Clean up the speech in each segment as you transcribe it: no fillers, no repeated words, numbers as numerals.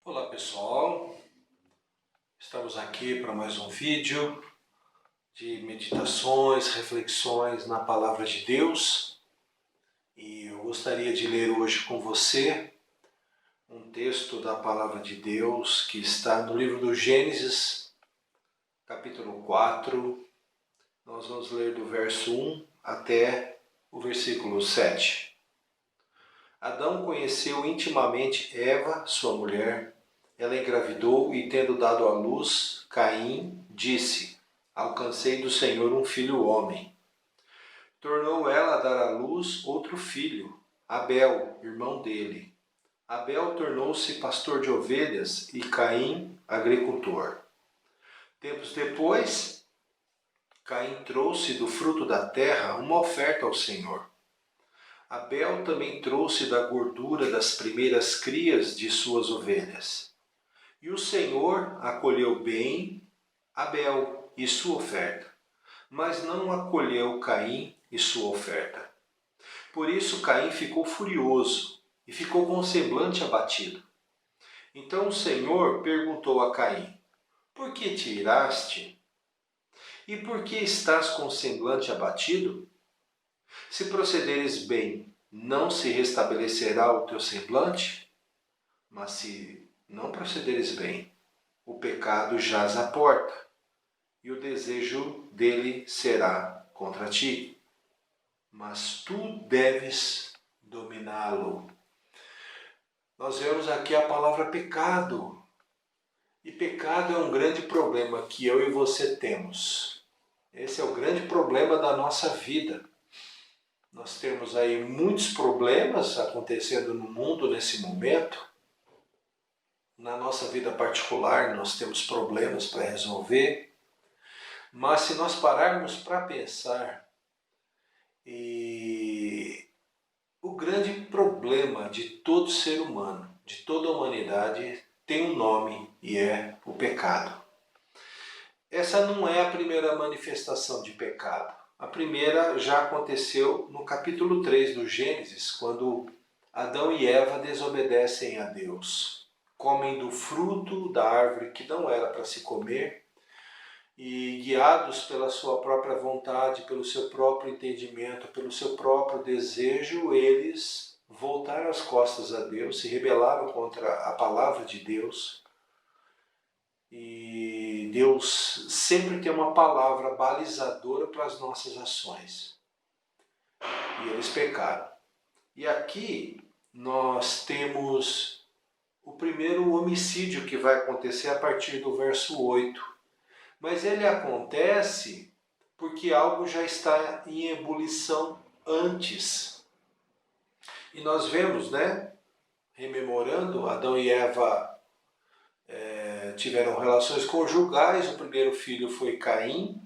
Olá pessoal, estamos aqui para mais um vídeo de meditações, reflexões na Palavra de Deus e eu gostaria de ler hoje com você um texto da Palavra de Deus que está no livro do Gênesis, capítulo 4. Nós vamos ler do verso 1 até o versículo 7. Adão conheceu intimamente Eva, sua mulher. Ela engravidou e, tendo dado à luz, Caim disse: Alcancei do Senhor um filho homem. Tornou ela a dar à luz outro filho, Abel, irmão dele. Abel tornou-se pastor de ovelhas e Caim agricultor. Tempos depois, Caim trouxe do fruto da terra uma oferta ao Senhor. Abel também trouxe da gordura das primeiras crias de suas ovelhas. E o Senhor acolheu bem Abel e sua oferta, mas não acolheu Caim e sua oferta. Por isso Caim ficou furioso e ficou com o semblante abatido. Então o Senhor perguntou a Caim: Por que te iraste? E por que estás com o semblante abatido? Se procederes bem, não se restabelecerá o teu semblante? Mas se não procederes bem, o pecado jaz à porta, e o desejo dele será contra ti. Mas tu deves dominá-lo. Nós vemos aqui a palavra pecado. E pecado é um grande problema que eu e você temos. Esse é o grande problema da nossa vida. Nós temos aí muitos problemas acontecendo no mundo nesse momento. Na nossa vida particular nós temos problemas para resolver. Mas se nós pararmos para pensar, o grande problema de todo ser humano, de toda a humanidade, tem um nome e é o pecado. Essa não é a primeira manifestação de pecado. A primeira já aconteceu no capítulo 3 do Gênesis, quando Adão e Eva desobedecem a Deus. Comem do fruto da árvore que não era para se comer e, guiados pela sua própria vontade, pelo seu próprio entendimento, pelo seu próprio desejo, eles voltaram as costas a Deus, se rebelaram contra a palavra de Deus. E Deus sempre tem uma palavra balizadora para as nossas ações. E eles pecaram. E aqui nós temos o primeiro homicídio que vai acontecer a partir do verso 8. Mas ele acontece porque algo já está em ebulição antes. E nós vemos, rememorando, Adão e Eva tiveram relações conjugais. O primeiro filho foi Caim,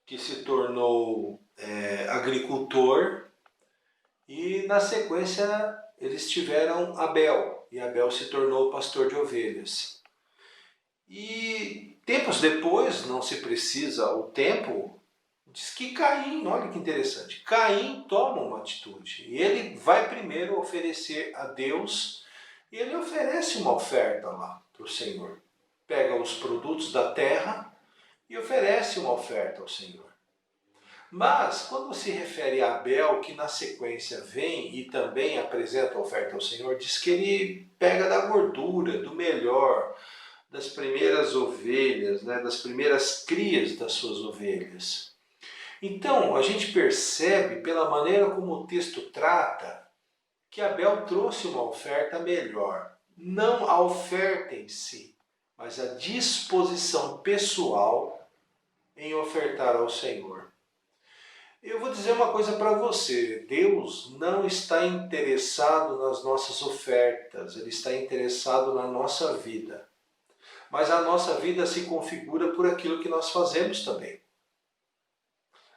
que se tornou agricultor, e na sequência eles tiveram Abel, e Abel se tornou pastor de ovelhas. E tempos depois, não se precisa o tempo, diz que Caim, olha que interessante, Caim toma uma atitude, e ele vai primeiro oferecer a Deus, e ele oferece uma oferta lá para o Senhor. Pega os produtos da terra e oferece uma oferta ao Senhor. Mas, quando se refere a Abel, que na sequência vem e também apresenta a oferta ao Senhor, diz que ele pega da gordura, do melhor, das primeiras ovelhas, das primeiras crias das suas ovelhas. Então, a gente percebe, pela maneira como o texto trata, que Abel trouxe uma oferta melhor. Não a oferta em si, mas a disposição pessoal em ofertar ao Senhor. Eu vou dizer uma coisa para você: Deus não está interessado nas nossas ofertas, Ele está interessado na nossa vida. Mas a nossa vida se configura por aquilo que nós fazemos também.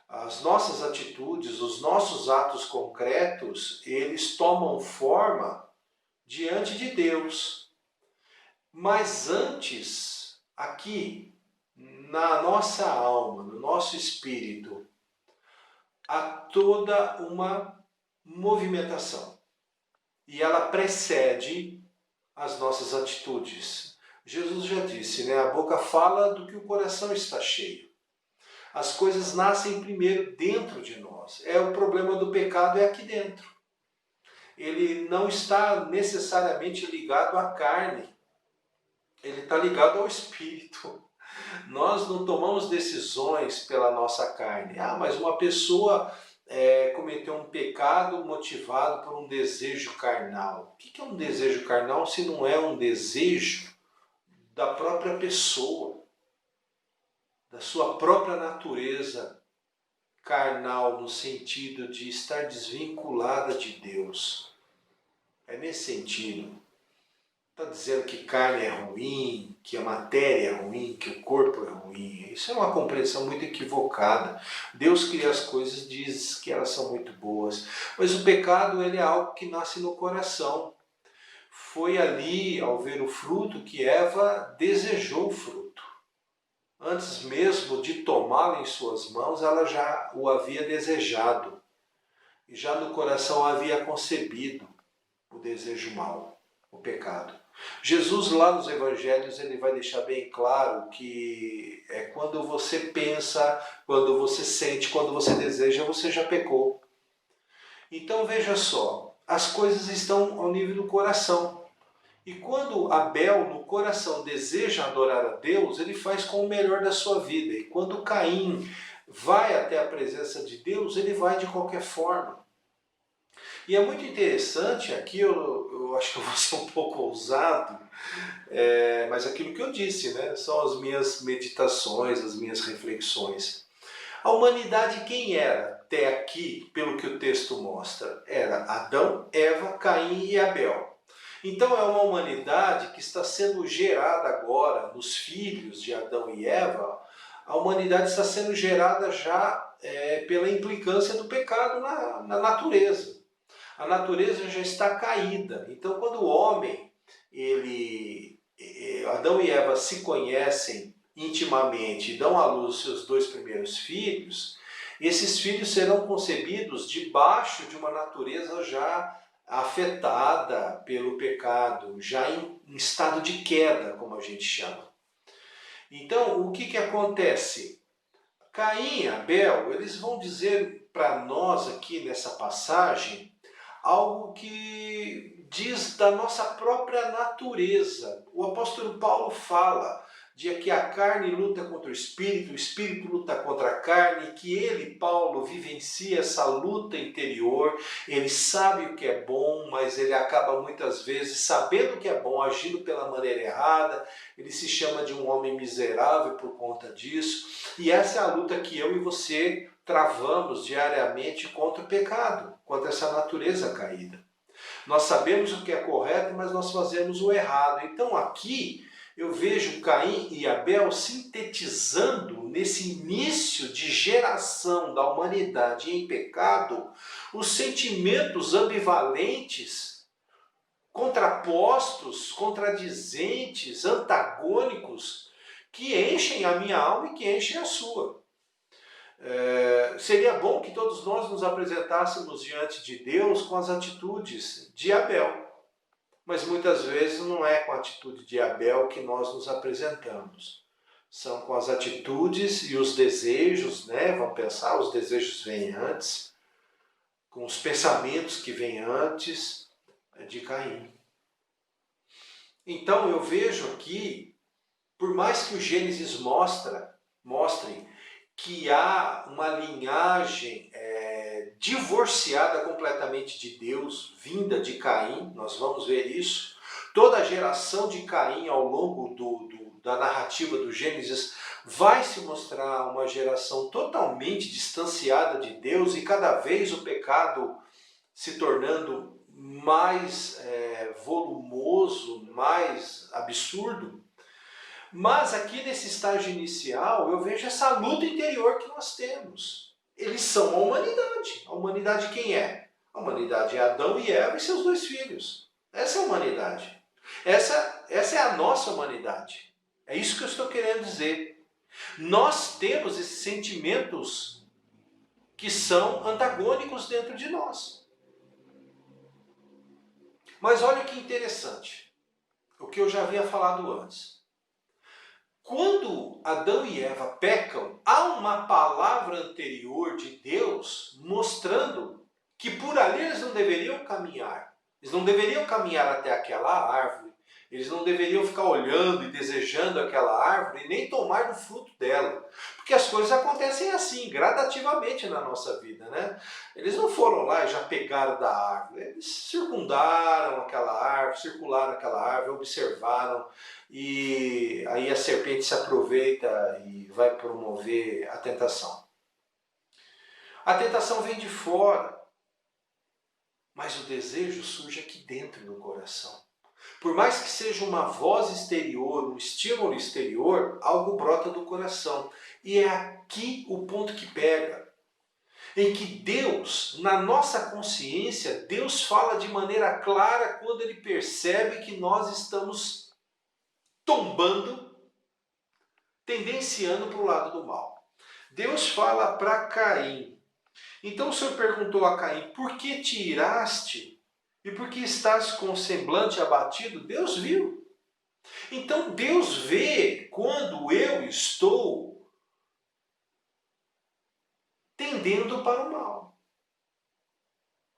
As nossas atitudes, os nossos atos concretos, eles tomam forma diante de Deus. Mas antes, aqui, na nossa alma, no nosso espírito, há toda uma movimentação. E ela precede as nossas atitudes. Jesus já disse, né? A boca fala do que o coração está cheio. As coisas nascem primeiro dentro de nós. O problema do pecado é aqui dentro. Ele não está necessariamente ligado à carne. Ele está ligado ao espírito. Nós não tomamos decisões pela nossa carne. Mas uma pessoa cometeu um pecado motivado por um desejo carnal. O que é um desejo carnal se não é um desejo da própria pessoa, da sua própria natureza carnal, no sentido de estar desvinculada de Deus? É nesse sentido. Está dizendo que carne é ruim, que a matéria é ruim, que o corpo é ruim. Isso é uma compreensão muito equivocada. Deus cria as coisas e diz que elas são muito boas. Mas o pecado, ele é algo que nasce no coração. Foi ali, ao ver o fruto, que Eva desejou o fruto. Antes mesmo de tomá-lo em suas mãos, ela já o havia desejado. E já no coração havia concebido o desejo mau, o pecado. Jesus lá nos evangelhos ele vai deixar bem claro que é quando você pensa, quando você sente, quando você deseja, você já pecou. Então veja só, as coisas estão ao nível do coração. E quando Abel no coração deseja adorar a Deus, ele faz com o melhor da sua vida. E quando Caim vai até a presença de Deus, ele vai de qualquer forma. E é muito interessante, aqui eu acho que eu vou ser um pouco ousado, mas aquilo que eu disse, né, são as minhas meditações, as minhas reflexões. A humanidade quem era até aqui, pelo que o texto mostra? Era Adão, Eva, Caim e Abel. Então é uma humanidade que está sendo gerada agora nos filhos de Adão e Eva. A humanidade está sendo gerada já pela implicância do pecado na natureza. A natureza já está caída. Então, quando o homem, Adão e Eva se conhecem intimamente e dão à luz os seus dois primeiros filhos, esses filhos serão concebidos debaixo de uma natureza já afetada pelo pecado, já em estado de queda, como a gente chama. Então, o que acontece? Caim e Abel, eles vão dizer para nós aqui nessa passagem algo que diz da nossa própria natureza. O apóstolo Paulo fala de que a carne luta contra o espírito luta contra a carne, que ele, Paulo, vivencia essa luta interior, ele sabe o que é bom, mas ele acaba muitas vezes sabendo o que é bom, agindo pela maneira errada, ele se chama de um homem miserável por conta disso, e essa é a luta que eu e você travamos diariamente contra o pecado, contra essa natureza caída. Nós sabemos o que é correto, mas nós fazemos o errado. Então aqui eu vejo Caim e Abel sintetizando nesse início de geração da humanidade em pecado os sentimentos ambivalentes, contrapostos, contradizentes, antagônicos que enchem a minha alma e que enchem a sua. Seria bom que todos nós nos apresentássemos diante de Deus com as atitudes de Abel. Mas muitas vezes não é com a atitude de Abel que nós nos apresentamos. São com as atitudes e os desejos, né? Vamos pensar, os desejos vêm antes, com os pensamentos que vêm antes de Caim. Então eu vejo aqui, por mais que o Gênesis mostre que há uma linhagem divorciada completamente de Deus, vinda de Caim, nós vamos ver isso. Toda a geração de Caim ao longo da narrativa do Gênesis vai se mostrar uma geração totalmente distanciada de Deus e cada vez o pecado se tornando mais volumoso, mais absurdo. Mas aqui nesse estágio inicial eu vejo essa luta interior que nós temos. Eles são a humanidade. A humanidade quem é? A humanidade é Adão e Eva e seus dois filhos. Essa é a humanidade. Essa é a nossa humanidade. É isso que eu estou querendo dizer. Nós temos esses sentimentos que são antagônicos dentro de nós. Mas olha que interessante. o que eu já havia falado antes. Quando Adão e Eva pecam, há uma palavra anterior de Deus mostrando que por ali eles não deveriam caminhar. Eles não deveriam caminhar até aquela árvore. Eles não deveriam ficar olhando e desejando aquela árvore e nem tomar do fruto dela. Porque as coisas acontecem assim, gradativamente na nossa vida, né? Eles não foram lá e já pegaram da árvore. Eles circundaram aquela árvore, circularam aquela árvore, observaram. E aí a serpente se aproveita e vai promover a tentação. A tentação vem de fora, mas o desejo surge aqui dentro do coração. Por mais que seja uma voz exterior, um estímulo exterior, algo brota do coração. E é aqui o ponto que pega. Em que Deus, na nossa consciência, Deus fala de maneira clara quando Ele percebe que nós estamos tombando, tendenciando para o lado do mal. Deus fala para Caim. Então o Senhor perguntou a Caim, por que te iraste? E por que estás com o semblante abatido? Deus viu. Então Deus vê quando eu estou tendendo para o mal.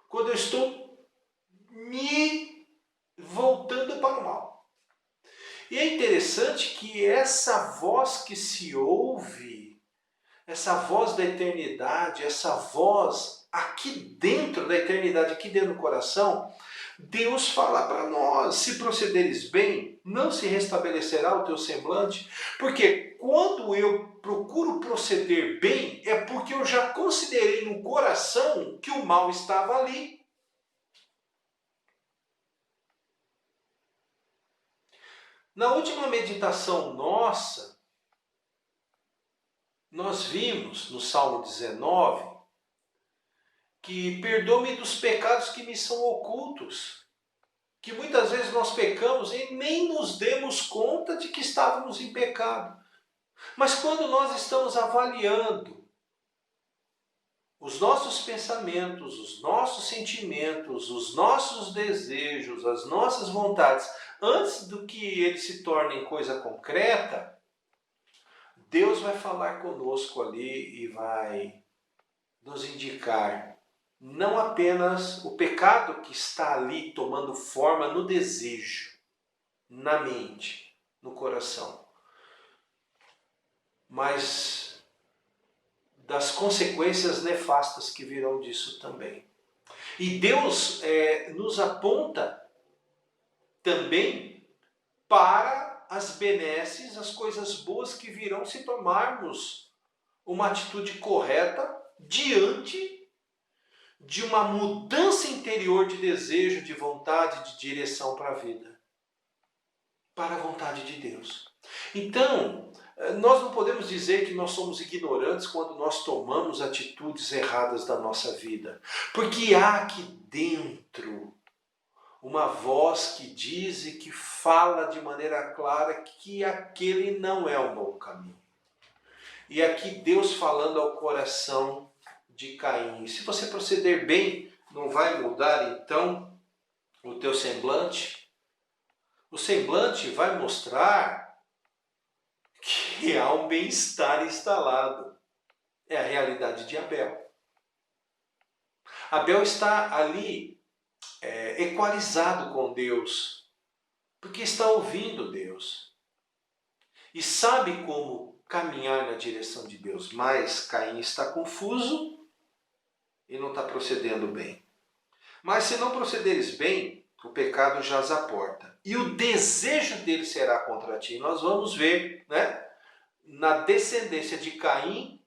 Quando eu estou me voltando para o mal. E é interessante que essa voz que se ouve, essa voz da eternidade, essa voz aqui dentro da eternidade, aqui dentro do coração, Deus fala para nós, se procederes bem, não se restabelecerá o teu semblante, porque quando eu procuro proceder bem, é porque eu já considerei no coração que o mal estava ali. Na última meditação nossa, nós vimos no Salmo 19, que perdoa-me dos pecados que me são ocultos. Que muitas vezes nós pecamos e nem nos demos conta de que estávamos em pecado. Mas quando nós estamos avaliando os nossos pensamentos, os nossos sentimentos, os nossos desejos, as nossas vontades, antes do que eles se tornem coisa concreta, Deus vai falar conosco ali e vai nos indicar não apenas o pecado que está ali tomando forma no desejo, na mente, no coração, mas das consequências nefastas que virão disso também. E Deus nos aponta também para as benesses, as coisas boas que virão se tomarmos uma atitude correta diante de uma mudança interior de desejo, de vontade, de direção para a vida. Para a vontade de Deus. Então, nós não podemos dizer que nós somos ignorantes quando nós tomamos atitudes erradas da nossa vida. Porque há aqui dentro uma voz que diz e que fala de maneira clara que aquele não é o bom caminho. E aqui Deus falando ao coração de Caim. Se você proceder bem, não vai mudar então o teu semblante? O semblante vai mostrar que há um bem-estar instalado. É a realidade de Abel. Abel está ali equalizado com Deus, porque está ouvindo Deus. E sabe como caminhar na direção de Deus. Mas Caim está confuso e não está procedendo bem. Mas se não procederes bem, o pecado jaz à porta. E o desejo dele será contra ti. Nós vamos ver, né, na descendência de Caim,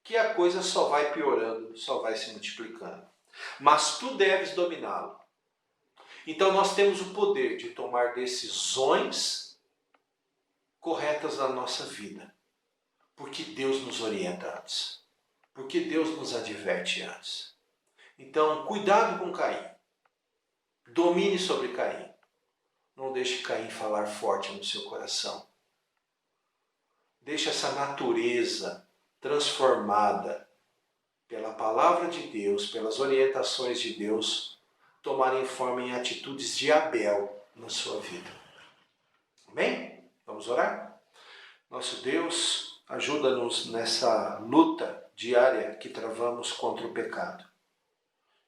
que a coisa só vai piorando, só vai se multiplicando. Mas tu deves dominá-lo. Então nós temos o poder de tomar decisões corretas na nossa vida. Porque Deus nos orienta antes. Porque Deus nos adverte antes. Então, cuidado com Caim. Domine sobre Caim. Não deixe Caim falar forte no seu coração. Deixe essa natureza transformada pela palavra de Deus, pelas orientações de Deus, tomarem forma em atitudes de Abel na sua vida. Amém? Vamos orar? Nosso Deus, ajuda-nos nessa luta diária que travamos contra o pecado.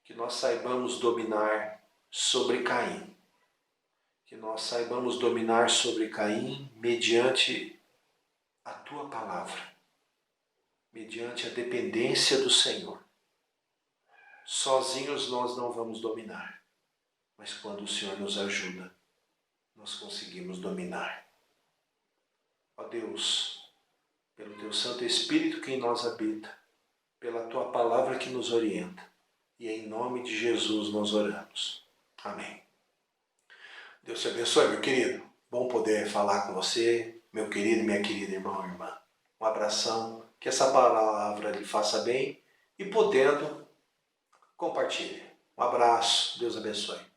Que nós saibamos dominar sobre Caim. Que nós saibamos dominar sobre Caim mediante a Tua palavra. Mediante a dependência do Senhor. Sozinhos nós não vamos dominar. Mas quando o Senhor nos ajuda, nós conseguimos dominar. Ó Deus, pelo Teu Santo Espírito que em nós habita, pela Tua palavra que nos orienta, e em nome de Jesus nós oramos. Amém. Deus te abençoe, meu querido. Bom poder falar com você, meu querido e minha querida irmão e irmã. Um abração, que essa palavra lhe faça bem e podendo, compartilhe. Um abraço, Deus abençoe.